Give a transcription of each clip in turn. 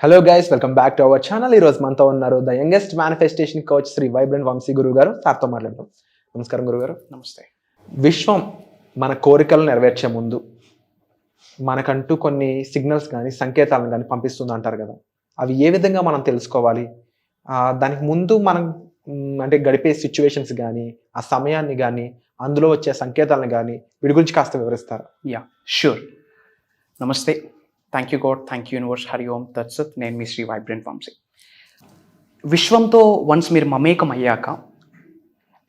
Hello guys, welcome back to our channel. ఈ రోజు మనతో ఉన్నారు the youngest manifestation coach Shri vibrant Vamshi గురువు గారు. సార్తో మాట్లాడదాం. నమస్కారం గురుగారు. నమస్తే. విశ్వం మన కోరికలు నెరవేర్చే ముందు మనకంటూ కొన్ని సిగ్నల్స్ కానీ సంకేతాలను కానీ పంపిస్తుంది అంటారు కదా, అవి ఏ విధంగా మనం తెలుసుకోవాలి? దానికి ముందు మనం అంటే గడిపే సిచ్యువేషన్స్ కానీ ఆ సమయాన్ని కానీ అందులో వచ్చే సంకేతాలను కానీ వీటి గురించి కాస్త వివరిస్తారు? Yeah, sure. నమస్తే. Thank you God, thank you universe, Hari Om తత్సత్. నేను మీ శ్రీ వైబ్రెంట్ వంశీ. విశ్వంతో వన్స్ మీరు మమేకం అయ్యాక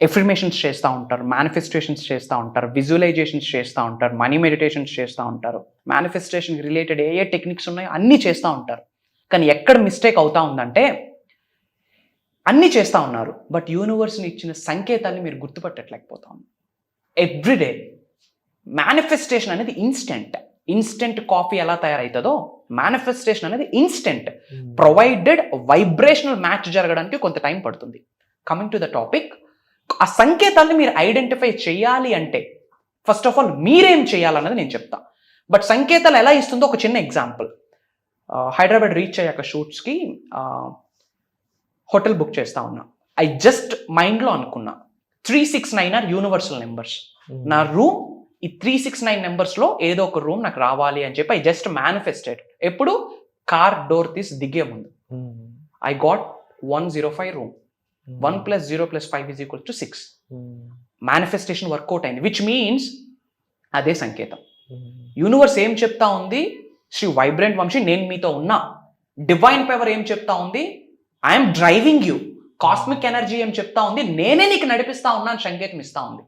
ఎఫర్మేషన్స్ చేస్తూ ఉంటారు, మేనిఫెస్టేషన్స్ చేస్తూ ఉంటారు, విజువలైజేషన్స్ చేస్తూ ఉంటారు, మనీ మెడిటేషన్స్ చేస్తూ ఉంటారు, మేనిఫెస్టేషన్కి రిలేటెడ్ ఏ టెక్నిక్స్ ఉన్నాయో అన్నీ చేస్తూ ఉంటారు. కానీ ఎక్కడ మిస్టేక్ అవుతా ఉందంటే అన్నీ చేస్తూ ఉన్నారు, బట్ యూనివర్స్ని ఇచ్చిన సంకేతాన్ని మీరు గుర్తుపట్టట్లేకపోతా ఉన్నారు. ఎవ్రీడే మేనిఫెస్టేషన్ అనేది ఇన్స్టెంట్ కాఫీ ఎలా తయారవుతుందో మేనిఫెస్టేషన్ అనేది ఇన్స్టెంట్, ప్రొవైడెడ్ వైబ్రేషనల్ మ్యాచ్ జరగడానికి కొంత టైం పడుతుంది. కమింగ్ టు ద టాపిక్, ఆ సంకేతాన్ని మీరు ఐడెంటిఫై చేయాలి అంటే ఫస్ట్ ఆఫ్ ఆల్ మీరేం చేయాలన్నది నేను చెప్తా. బట్ సంకేతాలు ఎలా ఇస్తుందో ఒక చిన్న ఎగ్జాంపుల్. హైదరాబాద్ రీచ్ అయ్యాక షూట్స్కి హోటల్ బుక్ చేస్తా ఉన్నా. ఐ జస్ట్ మైండ్లో అనుకున్నా 369 ఆర్ యూనివర్సల్ నెంబర్స్. నా రూమ్ ఈ 369 నెంబర్స్లో ఏదో ఒక రూమ్ నాకు రావాలి అని చెప్పి ఐ జస్ట్ మేనిఫెస్టెడ్. ఎప్పుడు? కార్ డోర్ తీసి దిగే ముందు. I got 105 room. 1 + 0 + 5 = 6. Manifestation work out అయింది, విచ్ మీన్స్ అదే సంకేతం. యూనివర్స్ ఏం చెప్తా ఉంది? శ్రీ వైబ్రెంట్ వంశీ, నేను మీతో ఉన్నా. డివైన్ పవర్ ఏం చెప్తా ఉంది? I'm driving you. Cosmic energy ఏం చెప్తా ఉంది? నేనే నీకు నడిపిస్తా ఉన్నా అని సంకేతం ఇస్తా ఉంది.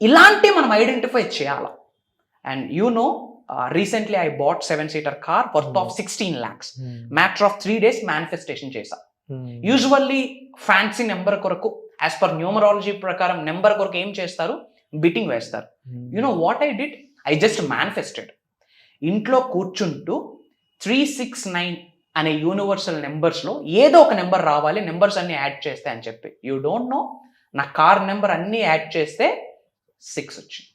ఇలాంటి మనం ఐడెంటిఫై చేయాలి. And recently I bought 7-seater car worth of 16 lakhs. Matter of 3 days manifestation చేశా. యూజువల్లీ ఫ్యాన్సీ నెంబర్ కొరకు యాజ్ పర్ న్యూమరాలజీ ప్రకారం నెంబర్ కొరకు ఏం చేస్తారు? బిట్టింగ్ వేస్తారు. What I did? I just manifested. ఇంట్లో కూర్చుంటూ 369 అనే యూనివర్సల్ నెంబర్స్లో ఏదో ఒక నెంబర్ రావాలి, నెంబర్స్ అన్ని యాడ్ చేస్తే అని చెప్పి. యూ డోంట్ నో, నా కార్ నెంబర్ అన్ని యాడ్ చేస్తే 6 వచ్చింది.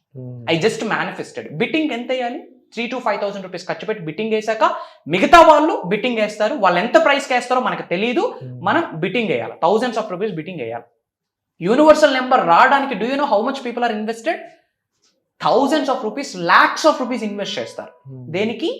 I just manifested. బిట్టింగ్ ఎంత వేయాలి? 3,000 to 5,000 రూపీస్ ఖర్చు పెట్టి బిట్టింగ్ వేసాక మిగతా వాళ్ళు బిట్టింగ్ వేస్తారు. వాళ్ళు ఎంత ప్రైస్కి వేస్తారో మనకు తెలియదు, మనం బిట్టింగ్ వేయాలి. thousands of rupees బిట్టింగ్ వేయాలి. యూనివర్సల్ నెంబర్ రావడానికి do you know how much people are invested? thousands of rupees, lakhs of rupees invest చేస్తారు. దేనికి?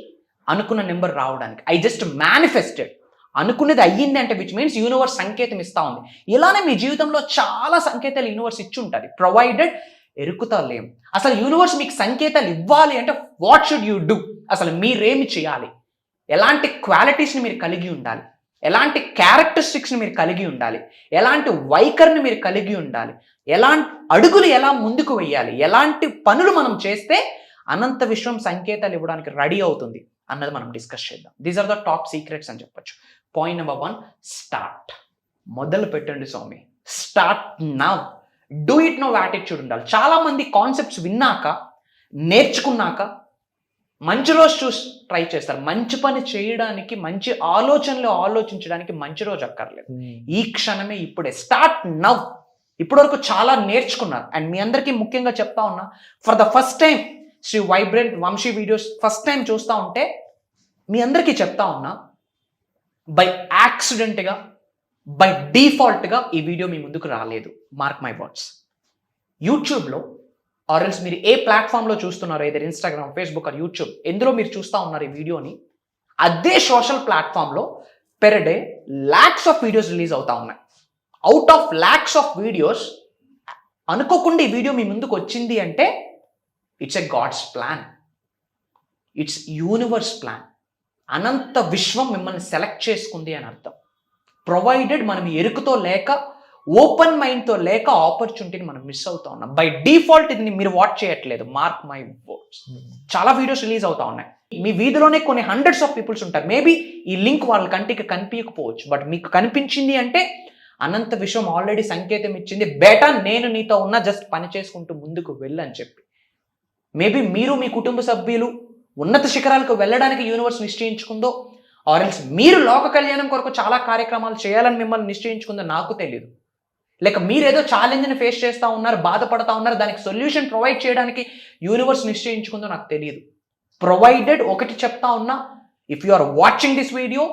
అనుకున్న నెంబర్ రావడానికి. I just manifested. అనుకున్నది అయ్యింది అంటే విచ్ మీన్స్ యూనివర్స్ సంకేతం ఇస్తా ఉంది. ఇలానే మీ జీవితంలో చాలా సంకేతాలు యూనివర్స్ ఇచ్చి ఉంటుంది, ప్రొవైడెడ్ ఎరుకుతా లేం. అసలు యూనివర్స్ మీకు సంకేతాలు ఇవ్వాలి అంటే వాట్ షుడ్ యూ డూ? అసలు మీరేమి చేయాలి? ఎలాంటి క్వాలిటీస్ని మీరు కలిగి ఉండాలి? ఎలాంటి క్యారెక్టరిస్టిక్స్ని మీరు కలిగి ఉండాలి? ఎలాంటి వైఖరిని మీరు కలిగి ఉండాలి? ఎలాంటి అడుగులు ఎలా ముందుకు వెయ్యాలి? ఎలాంటి పనులు మనం చేస్తే అనంత విశ్వం సంకేతాలు ఇవ్వడానికి రెడీ అవుతుంది అన్నది మనం డిస్కస్ చేద్దాం. These are the top secrets అని చెప్పొచ్చు. Point number 1, start. మొదలు పెట్టండి స్వామి. Start now. Do it no attitude ఉండాలి. చాలా మంది కాన్సెప్ట్స్ విన్నాక, నేర్చుకున్నాక మంచి రోజు చూసి ట్రై చేస్తారు. మంచి పని చేయడానికి, మంచి ఆలోచనలు ఆలోచించడానికి మంచి రోజు అక్కర్లేదు. ఈ క్షణమే, ఇప్పుడే. Start now. ఇప్పటివరకు చాలా నేర్చుకున్నారు. అండ్ మీ అందరికీ ముఖ్యంగా చెప్తా ఉన్నా, for the first time Shri vibrant Vamshi videos first time చూస్తూ ఉంటే మీ అందరికీ చెప్తా ఉన్నా, బై యాక్సిడెంట్గా, బై డిఫాల్ట్గా ఈ వీడియో మీ ముందుకు రాలేదు. Mark my words. యూట్యూబ్లో ఆర్ఎల్స్ మీరు ఏ ప్లాట్ఫామ్లో చూస్తున్నారో, ఏదైనా ఇన్స్టాగ్రామ్, ఫేస్బుక్ ఆర్ యూట్యూబ్, ఎందులో మీరు చూస్తూ ఉన్నారు ఈ వీడియోని, అదే సోషల్ ప్లాట్ఫామ్లో per day lakhs of videos release అవుతా ఉన్నాయి. Out of lakhs of videos అనుకోకుండా ఈ వీడియో మీ ముందుకు వచ్చింది అంటే it's a God's plan, it's universe plan. అనంత విశ్వం మిమ్మల్ని సెలెక్ట్ చేసుకుంది అని అర్థం. ప్రొవైడెడ్ మనం ఎరుకుతో లేక, ఓపెన్ మైండ్తో లేక ఆపర్చునిటీని మనం మిస్ అవుతా ఉన్నాం. బై డిఫాల్ట్ ఇది మీరు వాచ్ చేయట్లేదు. Mark my words. చాలా వీడియోస్ రిలీజ్ అవుతా ఉన్నాయి. మీ వీధిలోనే కొన్ని hundreds of పీపుల్స్ ఉంటారు. మేబీ ఈ లింక్ వాళ్ళ కంటికి కనిపించకపోవచ్చు, బట్ మీకు కనిపించింది అంటే అనంత విశ్వం ఆల్రెడీ సంకేతం ఇచ్చింది, బేటా నేను నీతో ఉన్నా, జస్ట్ పని చేసుకుంటూ ముందుకు వెళ్ళని చెప్పి. మేబీ మీరు, మీ కుటుంబ సభ్యులు ఉన్నత శిఖరాలకు వెళ్ళడానికి యూనివర్స్ నిశ్చయించుకుందో, ఆర్ఎల్స్ మీరు లోక కళ్యాణం కొరకు చాలా కార్యక్రమాలు చేయాలని మిమ్మల్ని నిశ్చయించుకుందో నాకు తెలియదు. లేక మీరేదో ఛాలెంజ్ని ఫేస్ చేస్తూ ఉన్నారు, బాధపడతా ఉన్నారు, దానికి సొల్యూషన్ ప్రొవైడ్ చేయడానికి యూనివర్స్ నిశ్చయించుకుందో నాకు తెలియదు. ప్రొవైడెడ్ ఒకటి చెప్తా ఉన్నా, if you are watching this video,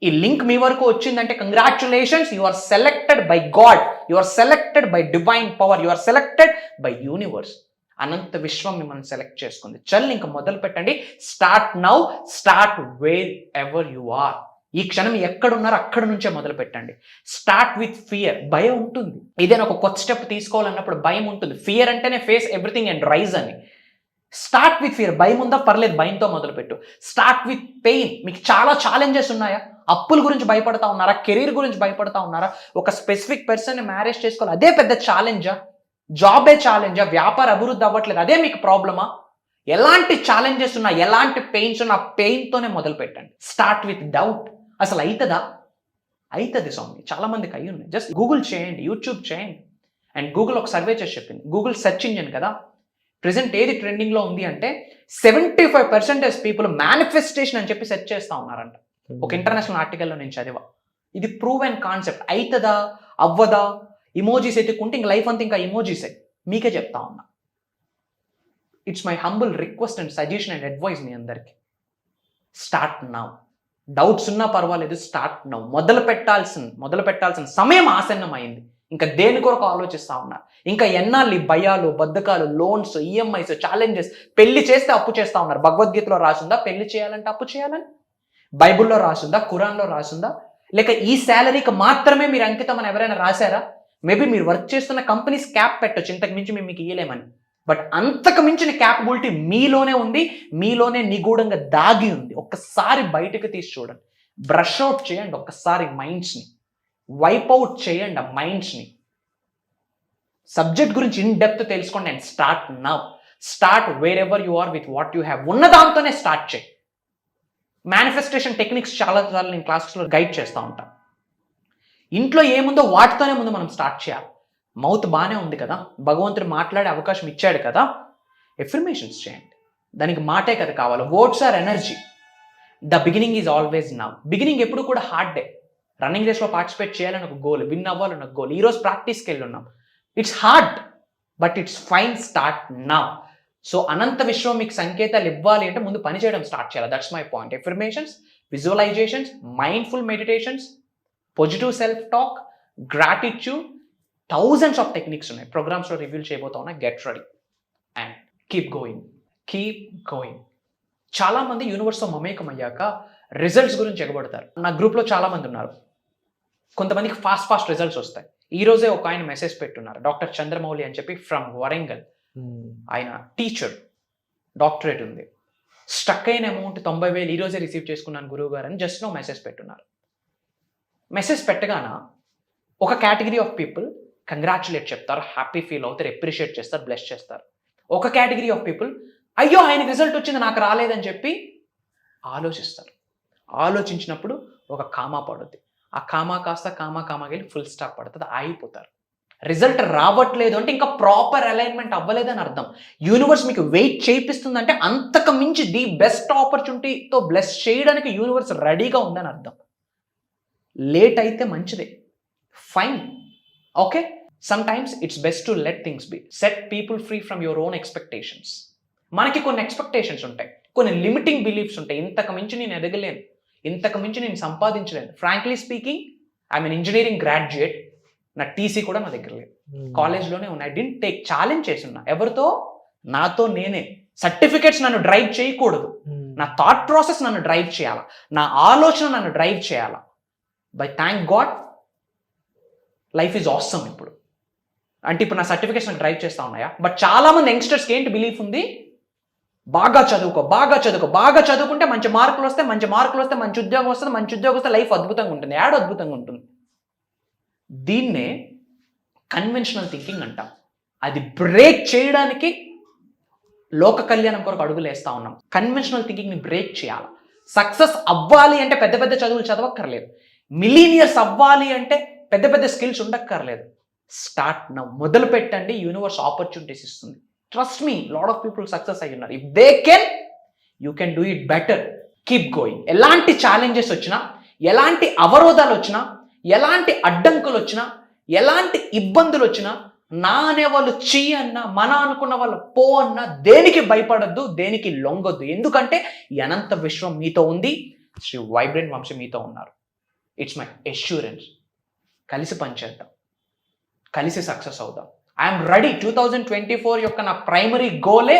ఈ లింక్ మీ వరకు వచ్చిందంటే congratulations, you are selected by God, you are selected by divine power, you are selected by universe. అనంత విశ్వం మిమ్మల్ని సెలెక్ట్ చేసుకుంది. చల్ ఇంకా మొదలు పెట్టండి. Start now, start wherever you are. ఈ క్షణం ఎక్కడున్నారో అక్కడ నుంచే మొదలు పెట్టండి. Start with fear. భయం ఉంటుంది. ఏదైనా ఒక కొత్త స్టెప్ తీసుకోవాలన్నప్పుడు భయం ఉంటుంది. ఫియర్ అంటేనే ఫేస్ ఎవ్రీథింగ్ అండ్ రైజ్ అని. Start with fear. భయం ఉందా? పర్లేదు, భయంతో మొదలుపెట్టు. Start with pain. మీకు చాలా ఛాలెంజెస్ ఉన్నాయా? అప్పుల గురించి భయపడతా ఉన్నారా? కెరీర్ గురించి భయపడతా ఉన్నారా? ఒక స్పెసిఫిక్ పర్సన్ని మ్యారేజ్ చేసుకోవాలి, అదే పెద్ద ఛాలెంజా? జాబే ఛాలెంజా? వ్యాపార అభివృద్ధి అవ్వట్లేదు, అదే మీకు ప్రాబ్లమా? ఎలాంటి ఛాలెంజెస్ ఉన్నా, ఎలాంటి పెయిన్స్ ఉన్నా, పెయిన్తోనే మొదలు పెట్టండి. Start with doubt. అసలు అవుతుందా? అవుతుంది స్వామి, చాలా మందికి అయ్యి ఉన్నాయి. జస్ట్ గూగుల్ చేయండి, యూట్యూబ్ చేయండి. అండ్ గూగుల్ ఒక సర్వే చేసి చెప్పింది, గూగుల్ సెర్చ్ ఇంజిన్ కదా, ప్రెసెంట్ ఏది ట్రెండింగ్లో ఉంది అంటే 75% పీపుల్ మేనిఫెస్టేషన్ అని చెప్పి సెర్చ్ చేస్తూ ఉన్నారంట. ఒక ఇంటర్నేషనల్ ఆర్టికల్లో నేను చదివా. ఇది ప్రూవ్ అండ్ కాన్సెప్ట్. అవుతుందా అవ్వదా? ఇమోజీస్ ఎత్తుకుంటే ఇంక లైఫ్ అంతా ఇంకా ఇమోజీసే. మీకే చెప్తా ఉన్నా. It's my humble request and suggestion and advice మీ అందరికి. Start now. డౌట్స్ ఉన్నా పర్వాలేదు, స్టార్ట్ నౌ. మొదలు పెట్టాల్సిన సమయం ఆసన్నమైంది. ఇంకా దేని కొరకు ఆలోచిస్తా ఉన్నారు? ఇంకా ఎన్నాళ్ళు ఈ భయాలు, బద్ధకాలు, లోన్స్, ఈఎంఐస్, ఛాలెంజెస్? పెళ్లి చేస్తే అప్పు చేస్తా ఉన్నారు. భగవద్గీతలో రాసుందా పెళ్లి చేయాలంటే అప్పు చేయాలని? బైబుల్లో రాసుందా? ఖురాన్లో రాసుందా? లేక ఈ శాలరీకి మాత్రమే మీరు అంకితం అని ఎవరైనా రాశారా? మేబీ మీరు వర్క్ చేస్తున్న కంపెనీస్ క్యాప్ పెట్టొచ్చు, ఇంతకు మించి మేము మీకు ఇయ్యలేమని. బట్ అంతకు మించిన క్యాపబిలిటీ మీలోనే ఉంది, మీలోనే నిగూఢంగా దాగి ఉంది. ఒక్కసారి బయటకు తీసి చూడండి. బ్రష్ అవుట్ చేయండి ఒక్కసారి మైండ్స్ని. వైప్ అవుట్ చేయండి ఆ మైండ్స్ని. సబ్జెక్ట్ గురించి ఇన్ డెప్త్ తెలుసుకోండి. And start now. Start wherever you are with what you have. ఉన్న దాంతోనే స్టార్ట్ చేయి. మేనిఫెస్టేషన్ టెక్నిక్స్ చాలా సార్లు నేను క్లాసెస్లో గైడ్ చేస్తూ ఉంటాను. ఇంట్లో ఏముందో వాటితోనే ముందు మనం స్టార్ట్ చేయాలి. మౌత్ బాగానే ఉంది కదా, భగవంతుడు మాట్లాడే అవకాశం ఇచ్చాడు కదా, ఎఫర్మేషన్స్ చేయండి. దానికి మాటే కదా కావాలి. Words are energy. The beginning is always now. Beginning ఎప్పుడు కూడా హార్డ్ డే. రన్నింగ్ రేస్లో పార్టిసిపేట్ చేయాలని ఒక గోల్, విన్ అవ్వాలని ఒక గోల్. ఈరోజు ప్రాక్టీస్కి వెళ్ళి ఉన్నాం. It's hard but it's fine. Start now. So అనంత విశ్వం మీకు సంకేతాలు ఇవ్వాలి అంటే ముందు పని చేయడం స్టార్ట్ చేయాలి. That's my point. Affirmations, visualizations, mindful meditations, positive self talk, gratitude, thousands of techniques ఉన్నాయి. ప్రోగ్రామ్స్లో రివ్యూ చేయబోతా ఉన్నా. Get ready and keep going. Keep going. చాలామంది యూనివర్స్తో మమేకం అయ్యాక రిజల్ట్స్ గురించి ఎగబడతారు. నా గ్రూప్లో చాలామంది ఉన్నారు. కొంతమందికి ఫాస్ట్ రిజల్ట్స్ వస్తాయి. ఈరోజే ఒక ఆయన మెసేజ్ పెట్టున్నారు, డాక్టర్ చంద్రమౌళి అని చెప్పి, ఫ్రమ్ వరంగల్. ఆయన టీచర్, డాక్టరేట్ ఉంది. స్టక్ అయిన అమౌంట్ 90,000 ఈరోజే రిసీవ్ చేసుకున్నాను గురువు గారు అని జస్ట్ నో మెసేజ్ పెట్టున్నారు. మెసేజ్ పెట్టగాన ఒక కేటగిరీ ఆఫ్ పీపుల్ కంగ్రాచులేట్ చెప్తారు, హ్యాపీ ఫీల్ అవుతారు, అప్రిషియేట్ చేస్తారు, బ్లెస్ చేస్తారు. ఒక కేటగిరీ ఆఫ్ పీపుల్ అయ్యో ఆయనకి రిజల్ట్ వచ్చింది నాకు రాలేదని చెప్పి ఆలోచిస్తారు. ఆలోచించినప్పుడు ఒక కామా పడుద్ది. ఆ కామా కాస్త కామాకి వెళ్ళి ఫుల్ స్టాప్ పడుతుంది, ఆగిపోతారు. రిజల్ట్ రావట్లేదు అంటే ఇంకా ప్రాపర్ అలైన్మెంట్ అవ్వలేదని అర్థం. యూనివర్స్ మీకు వెయిట్ చేయిస్తుందంటే అంతకు మించి ది బెస్ట్ ఆపర్చునిటీతో బ్లెస్ చేయడానికి యూనివర్స్ రెడీగా ఉందని అర్థం. లేట్ అయితే మంచిదే, fine, okay. Some times it's best to let things B. Set people free from your own expectations. మనకి కొన్ని ఎక్స్పెక్టేషన్స్ ఉంటాయి, కొన్ని లిమిటింగ్ బిలీఫ్స్ ఉంటాయి. ఇంతకు మించి నేను ఎదగలేను, ఇంతకు మించి నేను సంపాదించలేను. Frankly speaking, I'm an engineering graduate. నా టీసీ కూడా నా దగ్గర లేదు, కాలేజ్లోనే ఉన్నాయి. I didn't take. ఛాలెంజ్ చేస్తున్నా ఎవరితో? నాతో నేనే. సర్టిఫికేట్స్ నన్ను డ్రైవ్ చేయకూడదు. నా థాట్ ప్రాసెస్ నన్ను డ్రైవ్ చేయాలా, నా ఆలోచన నన్ను డ్రైవ్ చేయాలా. Bye thank God life is awesome. ఇప్పుడు అంటే ఇప్పుడు నా సర్టిఫికేట్స్ నాకు డ్రైవ్ చేస్తూ ఉన్నాయా? బట్ చాలా మంది యంగ్స్టర్స్కి ఏంటి బిలీఫ్ ఉంది? బాగా చదువుకుంటే మంచి మార్కులు వస్తే మంచి ఉద్యోగం వస్తుంది, మంచి ఉద్యోగం వస్తే లైఫ్ అద్భుతంగా ఉంటుంది. యాడ్ అద్భుతంగా ఉంటుంది. దీన్నే కన్వెన్షనల్ థింకింగ్ అంటాం. అది బ్రేక్ చేయడానికి లోక కళ్యాణం కొరకు అడుగులు వేస్తూ ఉన్నాం. కన్వెన్షనల్ థింకింగ్ని బ్రేక్ చేయాలి. సక్సెస్ అవ్వాలి అంటే పెద్ద పెద్ద చదువులు చదవక్కర్లేదు. మిలీనియర్స్ అవ్వాలి అంటే పెద్ద పెద్ద స్కిల్స్ ఉండక్కర్లేదు. Start now. మొదలు పెట్టండి. యూనివర్స్ ఆపర్చునిటీస్ ఇస్తుంది. Trust me, lot of people success అయ్యి ఉన్నారు. If they can, you can do it better. Keep going. ఎలాంటి ఛాలెంజెస్ వచ్చినా, ఎలాంటి అవరోధాలు వచ్చినా, ఎలాంటి అడ్డంకులు వచ్చినా, ఎలాంటి ఇబ్బందులు వచ్చినా, నా అనేవాళ్ళు చీ అన్నా, మన అనుకున్న వాళ్ళు పో అన్నా, దేనికి భయపడద్దు, దేనికి లొంగొద్దు. ఎందుకంటే ఈ అనంత విశ్వం మీతో ఉంది. శ్రీ వైబ్రెంట్ వంశీ మీతో ఉన్నారు. It's my assurance. కలిసి పనిచేద్దాం, కలిసి సక్సెస్ అవుదాం. I'm ready. 2024 యొక్క నా ప్రైమరీ గోలే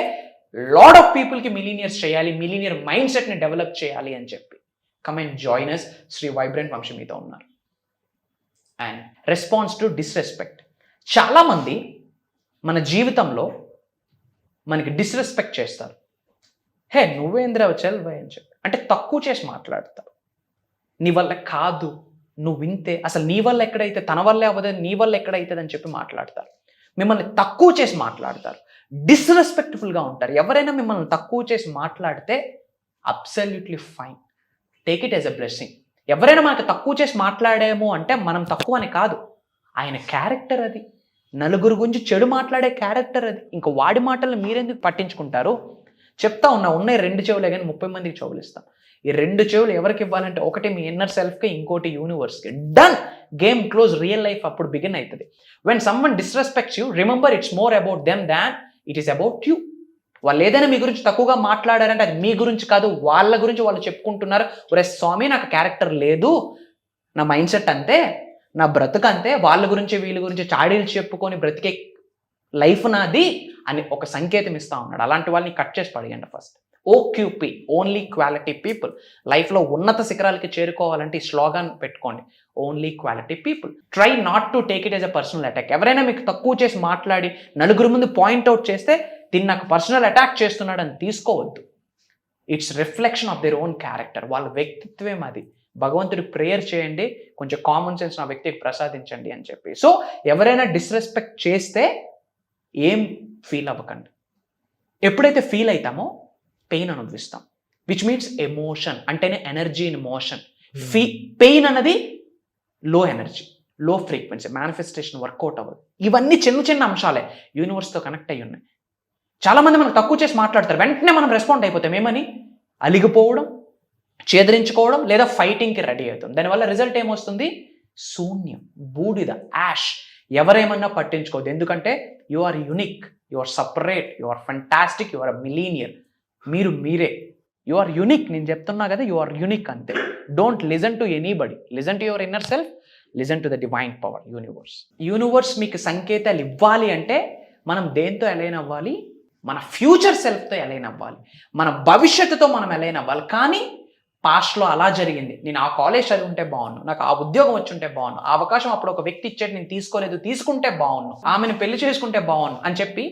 లాట్ ఆఫ్ పీపుల్కి మిలీనియర్స్ చేయాలి, మిలీనియర్ మైండ్ సెట్ని డెవలప్ చేయాలి అని చెప్పి. Come and join us. Shri vibrant Vamshi మీతో ఉన్నారు. And response to disrespect. చాలామంది మన జీవితంలో మనకి డిస్రెస్పెక్ట్ చేస్తారు. హే నువ్వేంద్ర చల్ భయ్ అని చెప్పి, అంటే తక్కువ చేసి మాట్లాడతారు. నీ వల్ల కాదు, నువ్వు వింతే, అసలు నీ వల్ల ఎక్కడైతే, తన వల్లే అవ్వదు, నీ వల్ల ఎక్కడైతుంది అని చెప్పి మాట్లాడతారు. మిమ్మల్ని తక్కువ చేసి మాట్లాడతారు, డిస్రెస్పెక్ట్ఫుల్గా ఉంటారు. ఎవరైనా మిమ్మల్ని తక్కువ చేసి మాట్లాడితే absolutely fine, take it as a blessing. ఎవరైనా మనకు తక్కువ చేసి మాట్లాడాము అంటే మనం తక్కువ అని కాదు, ఆయన క్యారెక్టర్ అది. నలుగురు గురించి చెడు మాట్లాడే క్యారెక్టర్ అది. ఇంకా వాడి మాటలను మీరెందుకు పట్టించుకుంటారు? చెప్తా ఉన్న 2 చెవులే కానీ 30 మందికి చెవులు ఇస్తాం. ఈ 2 చెవులు ఎవరికి ఇవ్వాలంటే ఒకటి మీ ఇన్నర్ సెల్ఫ్కి, ఇంకోటి యూనివర్స్కి. Done, game close. Real life అప్పుడు బిగిన్ అవుతుంది. When someone disrespects you, remember it's more about them than it is about you. వాళ్ళు ఏదైనా మీ గురించి తక్కువగా మాట్లాడారంటే అది మీ గురించి కాదు, వాళ్ళ గురించి వాళ్ళు చెప్పుకుంటున్నారు. ఒరే స్వామి, నాకు క్యారెక్టర్ లేదు, నా మైండ్ సెట్ అంతే, నా బ్రతుకు అంతే, వాళ్ళ గురించి వీళ్ళ గురించి చాడీలు చెప్పుకొని బ్రతికే లైఫ్ నాది అని ఒక సంకేతం ఇస్తా ఉన్నాడు. అలాంటి వాళ్ళని కట్ చేసి పడేయండి first. OQP, only quality people. లైఫ్లో ఉన్నత శిఖరాలకి చేరుకోవాలంటే ఈ స్లోగాన్ పెట్టుకోండి, only quality people. Try not to take it as a personal attack. ఎవరైనా మీకు తక్కువ చేసి మాట్లాడి నలుగురు ముందు పాయింట్అవుట్ చేస్తే దీన్ని నాకు పర్సనల్ అటాక్ చేస్తున్నాడు అని తీసుకోవద్దు. It's reflection of their own character. వాళ్ళ వ్యక్తిత్వం అది. భగవంతుడికి ప్రేయర్ చేయండి, కొంచెం కామన్ సెన్స్ నా వ్యక్తికి ప్రసాదించండి అని చెప్పి. సో ఎవరైనా డిస్రెస్పెక్ట్ చేస్తే ఏం ఫీల్ అవ్వకండి. ఎప్పుడైతే ఫీల్ అవుతామో పెయిన్ అనుభవిస్తాం, విచ్ మీన్స్ ఎమోషన్ అంటేనే ఎనర్జీ ఇన్ మోషన్. పెయిన్ అన్నది లో ఎనర్జీ, లో ఫ్రీక్వెన్సీ, మేనిఫెస్టేషన్ వర్కౌట్ అవ్వదు. ఇవన్నీ చిన్న చిన్న అంశాలే యూనివర్స్తో కనెక్ట్ అయ్యి ఉన్నాయి. చాలామంది మనం తక్కువ చేసి మాట్లాడతారు, వెంటనే మనం రెస్పాండ్ అయిపోతాం. ఏమని? అలిగిపోవడం, చేదరించుకోవడం, లేదా ఫైటింగ్కి రెడీ అవుతాం. దానివల్ల రిజల్ట్ ఏమొస్తుంది? శూన్యం, బూడిద, యాష్. ఎవరేమన్నా పట్టించుకోవద్దు. ఎందుకంటే you are unique, you are separate, you are fantastic, you are millionaire. మీరు మీరే, యు ఆర్ యునిక్. నేను చెప్తున్నా కదా, యు ఆర్ యునిక్ అంతే. Don't listen to anybody, listen to your inner self, listen to the divine power, universe. Universe మీకు సంకేతాలు ఇవ్వాలి అంటే మనం దేంతో అలైన్ అవ్వాలి? మన ఫ్యూచర్ సెల్ఫ్తో అలైన్ అవ్వాలి, మన భవిష్యత్తుతో మనం అలైన్ అవ్వాలి. కానీ పాస్ట్లో అలా జరిగింది, నేను ఆ కాలేజ్ చదువుంటే బాగున్నాను, నాకు ఆ ఉద్యోగం వచ్చి ఉంటే బాగున్నాను, ఆ అవకాశం అప్పుడు ఒక వ్యక్తి ఇచ్చాడు నేను తీసుకోలేదు, తీసుకుంటే బాగున్నాను, ఆమెను పెళ్లి చేసుకుంటే బాగున్నాను అని చెప్పి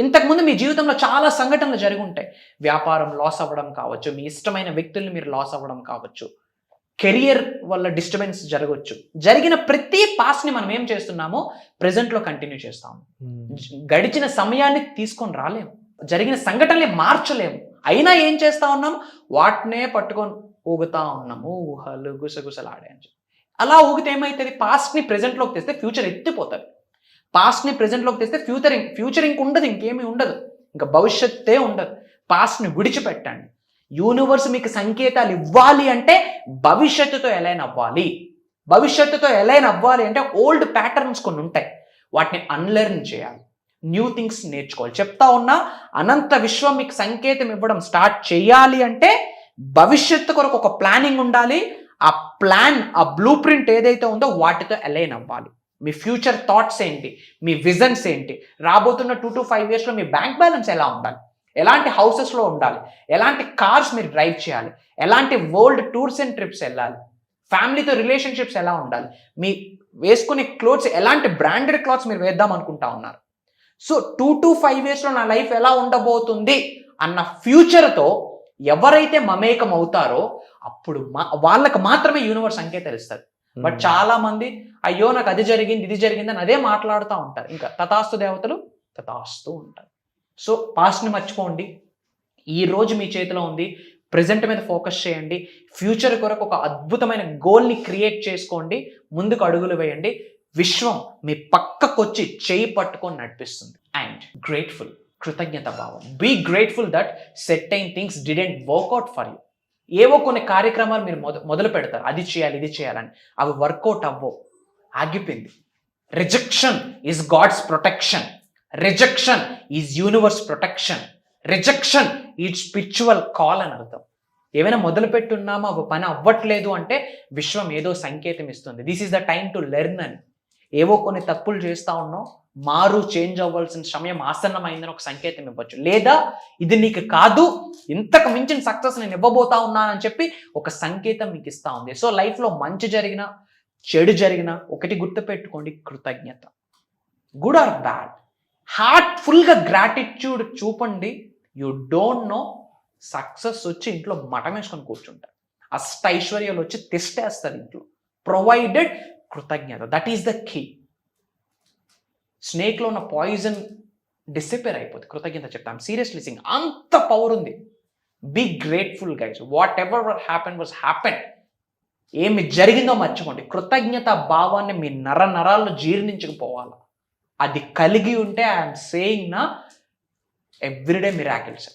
ఇంతకుముందు మీ జీవితంలో చాలా సంఘటనలు జరిగి ఉంటాయి. వ్యాపారం లాస్ అవ్వడం కావచ్చు, మీ ఇష్టమైన వ్యక్తుల్ని మీరు లాస్ అవ్వడం కావచ్చు, కెరియర్ వల్ల డిస్టర్బెన్స్ జరగవచ్చు. జరిగిన ప్రతి పాస్ని మనం ఏం చేస్తున్నామో ప్రెజెంట్లో కంటిన్యూ చేస్తాము. గడిచిన సమయాన్ని తీసుకొని రాలేము, జరిగిన సంఘటనలే మార్చలేము. అయినా ఏం చేస్తా ఉన్నాము? వాటినే పట్టుకొని ఊగుతా ఉన్నాము, ఊహలు గుసగుసలాడే అని చెప్పి. అలా ఊగితే ఏమవుతుంది? పాస్ట్ని ప్రెజెంట్లోకి తెస్తే ఫ్యూచర్ ఎత్తిపోతుంది. పాస్ట్ని ప్రెజెంట్లోకి తెస్తే ఫ్యూచర్ ఇంక ఉండదు, ఇంకేమీ ఉండదు, ఇంకా భవిష్యత్తే ఉండదు. పాస్ట్ని విడిచిపెట్టండి. యూనివర్స్ మీకు సంకేతాలు ఇవ్వాలి అంటే భవిష్యత్తుతో అలైన్ అవ్వాలి. భవిష్యత్తుతో అలైన్ అవ్వాలి అంటే ఓల్డ్ ప్యాటర్న్స్ కొన్ని ఉంటాయి, వాటిని అన్లెర్న్ చేయాలి, న్యూ థింగ్స్ నేర్చుకోవాలి. చెప్తా ఉన్నా, అనంత విశ్వం మీకు సంకేతం ఇవ్వడం స్టార్ట్ చేయాలి అంటే భవిష్యత్తు కొరకు ఒక ప్లానింగ్ ఉండాలి. ఆ ప్లాన్, ఆ బ్లూ ప్రింట్ ఏదైతే ఉందో వాటితో అలైన్ అవ్వాలి. మీ ఫ్యూచర్ థాట్స్ ఏంటి, మీ విజన్స్ ఏంటి, రాబోతున్న 2 to 5 yearsలో మీ బ్యాంక్ బ్యాలెన్స్ ఎలా ఉండాలి, ఎలాంటి హౌసెస్లో ఉండాలి, ఎలాంటి కార్స్ మీరు డ్రైవ్ చేయాలి, ఎలాంటి వరల్డ్ టూర్స్ అండ్ ట్రిప్స్ వెళ్ళాలి, ఫ్యామిలీతో రిలేషన్షిప్స్ ఎలా ఉండాలి, మీ వేసుకునే క్లోత్స్ ఎలాంటి బ్రాండెడ్ క్లాత్స్ మీరు వేద్దాం అనుకుంటా ఉన్నారు. సో 2 to 5 yearsలో నా లైఫ్ ఎలా ఉండబోతుంది అన్న ఫ్యూచర్తో ఎవరైతే మమేకం అవుతారో అప్పుడు వాళ్ళకి మాత్రమే యూనివర్స్ సంకేతాలు ఇస్తారు. బట్ చాలా మంది అయ్యో నాకు అది జరిగింది ఇది జరిగింది అని అదే మాట్లాడుతూ ఉంటారు. ఇంకా తథాస్తు దేవతలు తథాస్తు ఉంటారు. సో పాస్ట్ని మర్చిపోండి, ఈ రోజు మీ చేతిలో ఉంది, ప్రెజెంట్ మీద ఫోకస్ చేయండి, ఫ్యూచర్ కొరకు ఒక అద్భుతమైన గోల్ని క్రియేట్ చేసుకోండి, ముందుకు అడుగులు వేయండి. విశ్వం మీ పక్కకొచ్చి చేయి పట్టుకొని నడిపిస్తుంది. అండ్ గ్రేట్ఫుల్, కృతజ్ఞత భావం. Be grateful that certain things didn't work out for you. ఏవో కొన్ని కార్యక్రమాలు మీరు మొదలు పెడతారు, అది చేయాలి ఇది చేయాలని, అవి వర్కౌట్ అవ్వవు, ఆగిపోయింది. Rejection is God's protection, rejection is universe protection, rejection is spiritual call అని అర్థం. ఏమైనా మొదలు పెట్టున్నామా ఒక పని అవ్వట్లేదు అంటే విశ్వం ఏదో సంకేతం ఇస్తుంది, this is the time to learn అని. ఏవో కొన్ని తప్పులు చేస్తా ఉన్నాం, మారు చేంజ్ అవ్వాల్సిన సమయం ఆసన్నమైందని ఒక సంకేతం ఇవ్వచ్చు. లేదా ఇది నీకు కాదు, ఇంతకు మించిన సక్సెస్ నేను ఇవ్వబోతా ఉన్నానని చెప్పి ఒక సంకేతం మీకు ఇస్తా ఉంది. సో లైఫ్లో మంచి జరిగినా చెడు జరిగినా ఒకటి గుర్తుపెట్టుకోండి, కృతజ్ఞత. గుడ్ ఆర్ బ్యాడ్, హార్ట్ఫుల్గా గ్రాటిట్యూడ్ చూపండి. యు డోంట్ నో, సక్సెస్ వచ్చి ఇంట్లో మఠం వేసుకొని కూర్చుంటారు, అష్టైశ్వర్యాలు వచ్చి తిష్టేస్తారు ఇంట్లో, ప్రొవైడెడ్ కృతజ్ఞత. That is the key. స్నేక్లో ఉన్న పాయిజన్ డిసిపేర్ అయిపోతుంది కృతజ్ఞత చెప్తాం. సీరియస్లీ సింగ్, అంత పవర్ ఉంది. Be grateful guys, whatever happen was happen. ఏమి జరిగిందో మర్చిపోండి, కృతజ్ఞత భావాన్ని మీ నరాల్లో జీర్ణించుకుపోవాలి. అది కలిగి ఉంటే ఐఎమ్ సేయింగ్ నా everyday miracles,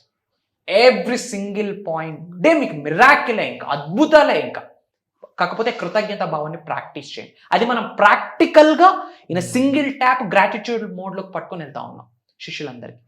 every single point day మీకు మిరాకిలే, ఇంకా అద్భుతాలే. ఇంకా కాకపోతే కృతజ్ఞత భావాన్ని ప్రాక్టీస్ చేయండి. అది మనం ప్రాక్టికల్గా ఇన్ సింగిల్ ట్యాప్ గ్రాటిట్యూడ్ మోడ్లోకి పట్టుకొని వెళ్తా ఉన్నాం శిష్యులందరికీ.